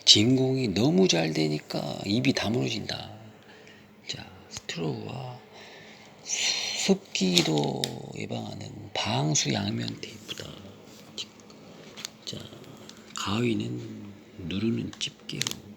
진공이 너무 잘 되니까 입이 다물어진다. 자, 스트로우와 습기도 예방하는 방수 양면 테이프다. 자, 가위는 누르는 집게로